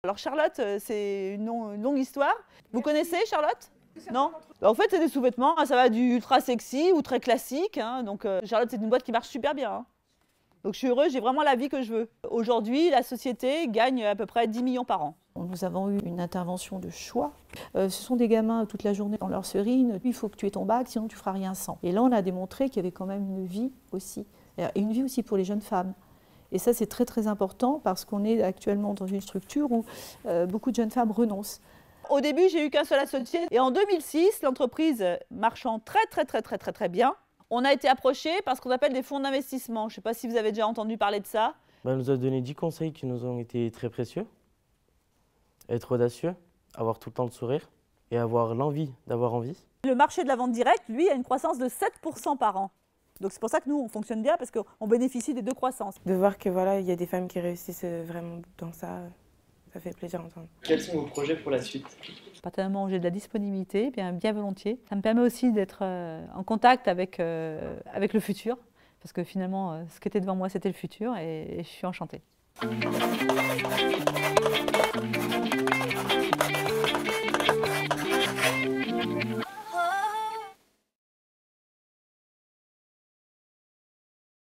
Alors Charlotte, c'est une longue histoire. Vous connaissez Charlotte? Non? En fait, c'est des sous-vêtements. Ça va du ultra sexy ou très classique. Hein. Donc Charlotte, c'est une boîte qui marche super bien. Hein. Donc je suis heureuse, j'ai vraiment la vie que je veux. Aujourd'hui, la société gagne à peu près 10 millions par an. Nous avons eu une intervention de choix. Ce sont des gamins toute la journée dans leur serine. Il faut que tu aies ton bac, sinon tu ne feras rien sans. Et là, on a démontré qu'il y avait quand même une vie aussi. Et une vie aussi pour les jeunes femmes. Et ça, c'est très très important parce qu'on est actuellement dans une structure où beaucoup de jeunes femmes renoncent. Au début, j'ai eu qu'un seul associé. Et en 2006, l'entreprise marchant très bien, on a été approché par ce qu'on appelle des fonds d'investissement. Je ne sais pas si vous avez déjà entendu parler de ça. Elle nous a donné 10 conseils qui nous ont été très précieux. Être audacieux, avoir tout le temps le sourire et avoir l'envie d'avoir envie. Le marché de la vente directe, lui, a une croissance de 7% par an. Donc c'est pour ça que nous, on fonctionne bien parce qu'on bénéficie des deux croissances. De voir que voilà, il y a des femmes qui réussissent vraiment dans ça, ça fait plaisir d'entendre. Quels sont vos projets pour la suite? À partir du moment où j'ai de la disponibilité, bien volontiers. Ça me permet aussi d'être en contact avec le futur, parce que finalement, ce qui était devant moi, c'était le futur, et je suis enchantée.